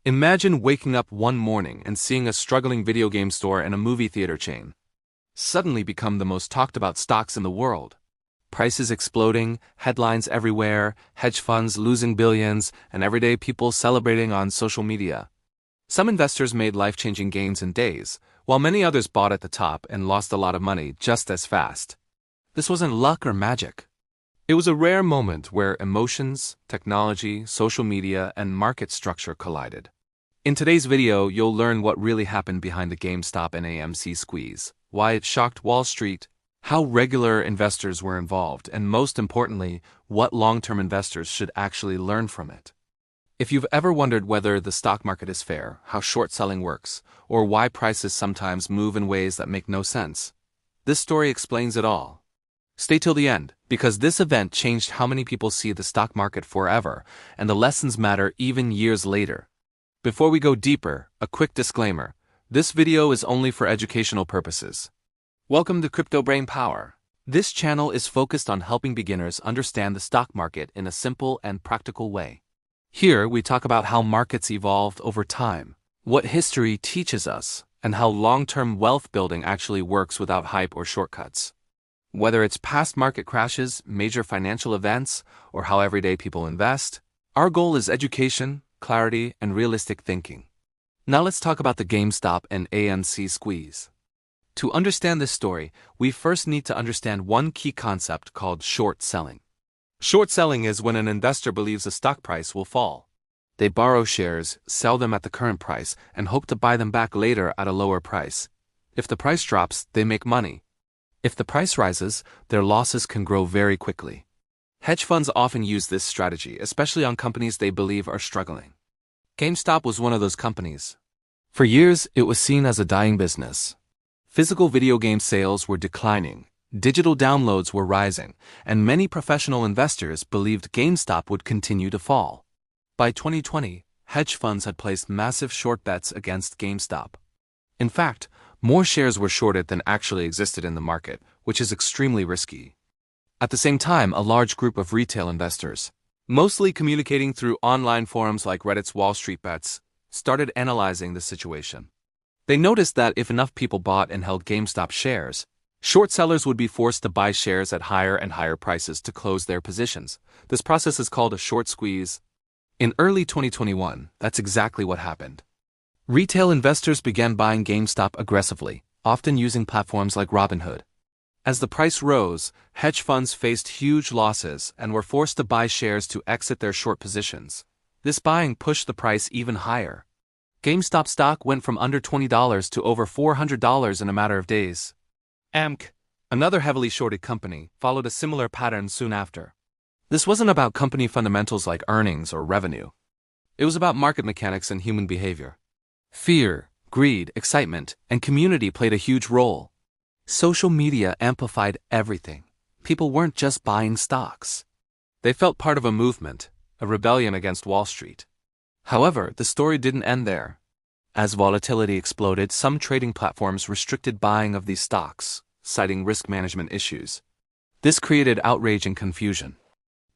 Imagine waking up one morning and seeing a struggling video game store and a movie theater chain suddenly become the most talked about stocks in the world. Prices exploding, headlines everywhere, hedge funds losing billions, and everyday people celebrating on social media. Some investors made life-changing gains in days, while many others bought at the top and lost a lot of money just as fast. This wasn't luck or magic. It was a rare moment where emotions, technology, social media, and market structure collided. In today's video, you'll learn what really happened behind the GameStop and AMC squeeze, why it shocked Wall Street, how regular investors were involved, and most importantly, what long-term investors should actually learn from it. If you've ever wondered whether the stock market is fair, how short selling works, or why prices sometimes move in ways that make no sense, this story explains it all. Stay till the end, because this event changed how many people see the stock market forever, and the lessons matter even years later. Before we go deeper, a quick disclaimer. This video is only for educational purposes. Welcome to Crypto Brain Power. This channel is focused on helping beginners understand the stock market in a simple and practical way. Here, we talk about how markets evolved over time, what history teaches us, and how long-term wealth building actually works without hype or shortcuts. Whether it's past market crashes, major financial events, or how everyday people invest, our goal is education, clarity, and realistic thinking. Now let's talk about the GameStop and AMC squeeze. To understand this story, we first need to understand one key concept called short selling. Short selling is when an investor believes a stock price will fall. They borrow shares, sell them at the current price, and hope to buy them back later at a lower price. If the price drops, they make money. If the price rises, their losses can grow very quickly. Hedge funds often use this strategy, especially on companies they believe are struggling. GameStop was one of those companies. For years, it was seen as a dying business. Physical video game sales were declining, digital downloads were rising, and many professional investors believed GameStop would continue to fall. By 2020, hedge funds had placed massive short bets against GameStop. In fact, more shares were shorted than actually existed in the market, which is extremely risky. At the same time, a large group of retail investors, mostly communicating through online forums like Reddit's Wall Street Bets, started analyzing the situation. They noticed that if enough people bought and held GameStop shares, short sellers would be forced to buy shares at higher and higher prices to close their positions. This process is called a short squeeze. In early 2021, that's exactly what happened. Retail investors began buying GameStop aggressively, often using platforms like Robinhood. As the price rose, hedge funds faced huge losses and were forced to buy shares to exit their short positions. This buying pushed the price even higher. GameStop stock went from under $20 to over $400 in a matter of days. AMC, another heavily shorted company, followed a similar pattern soon after. This wasn't about company fundamentals like earnings or revenue. It was about market mechanics and human behavior. Fear, greed, excitement, and community played a huge role. Social media amplified everything. People weren't just buying stocks. They felt part of a movement, a rebellion against Wall Street. However, the story didn't end there. As volatility exploded, some trading platforms restricted buying of these stocks, citing risk management issues. This created outrage and confusion.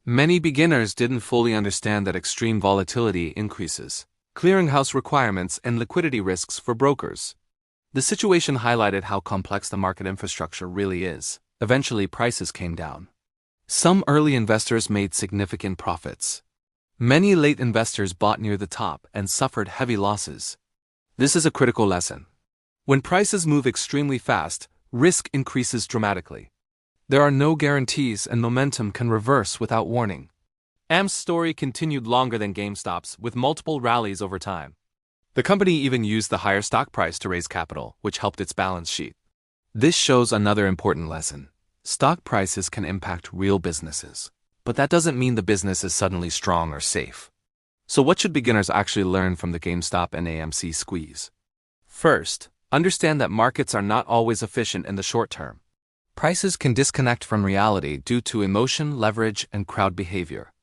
Many beginners didn't fully understand that extreme volatility increases clearinghouse requirements and liquidity risks for brokers. The situation highlighted how complex the market infrastructure really is. Eventually, prices came down. Some early investors made significant profits. Many late investors bought near the top and suffered heavy losses. This is a critical lesson. When prices move extremely fast, risk increases dramatically. There are no guarantees and momentum can reverse without warning. AMC's story continued longer than GameStop's, with multiple rallies over time. The company even used the higher stock price to raise capital, which helped its balance sheet. This shows another important lesson. Stock prices can impact real businesses, but that doesn't mean the business is suddenly strong or safe. So what should beginners actually learn from the GameStop and AMC squeeze? First, understand that markets are not always efficient in the short term. Prices can disconnect from reality due to emotion, leverage, and crowd behavior.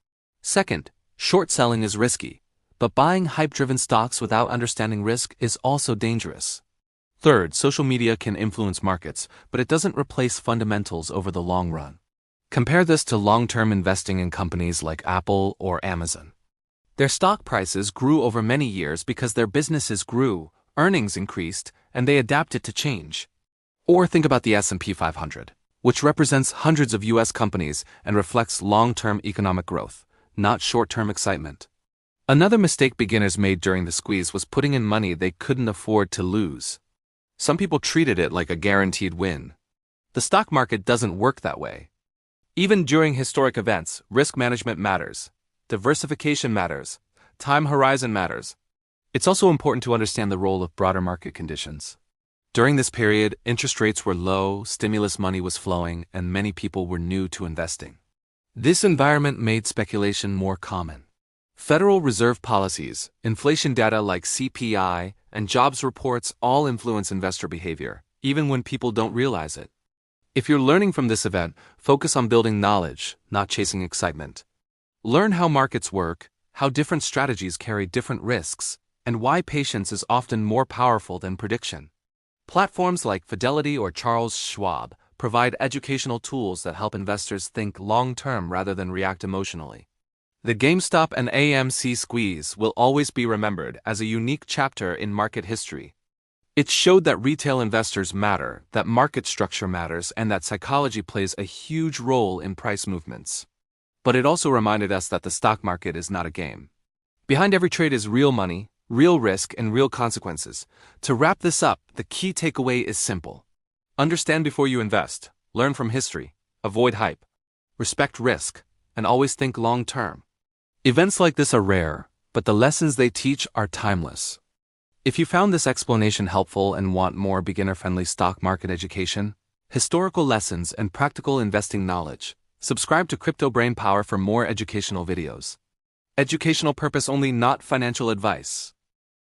Second, short selling is risky. But buying hype-driven stocks without understanding risk is also dangerous. Third, social media can influence markets, but it doesn't replace fundamentals over the long run. Compare this to long-term investing in companies like Apple or Amazon. Their stock prices grew over many years because their businesses grew, earnings increased, and they adapted to change. Or think about the S&P 500, which represents hundreds of US companies and reflects long-term economic growth, not short-term excitement. Another mistake beginners made during the squeeze was putting in money they couldn't afford to lose. Some people treated it like a guaranteed win. The stock market doesn't work that way. Even during historic events, risk management matters. Diversification matters. Time horizon matters. It's also important to understand the role of broader market conditions. During this period, interest rates were low, stimulus money was flowing, and many people were new to investing. This environment made speculation more common. Federal Reserve policies, inflation data like CPI, and jobs reports all influence investor behavior, even when people don't realize it. If you're learning from this event, focus on building knowledge, not chasing excitement. Learn how markets work, how different strategies carry different risks, and why patience is often more powerful than prediction. Platforms like Fidelity or Charles Schwab provide educational tools that help investors think long-term rather than react emotionally. The GameStop and AMC squeeze will always be remembered as a unique chapter in market history. It showed that retail investors matter, that market structure matters, and that psychology plays a huge role in price movements. But it also reminded us that the stock market is not a game. Behind every trade is real money, real risk, and real consequences. To wrap this up, the key takeaway is simple. Understand before you invest, learn from history, avoid hype, respect risk, and always think long-term. Events like this are rare, but the lessons they teach are timeless. If you found this explanation helpful and want more beginner-friendly stock market education, historical lessons, and practical investing knowledge, subscribe to Crypto Brain Power for more educational videos. Educational purpose only, not financial advice.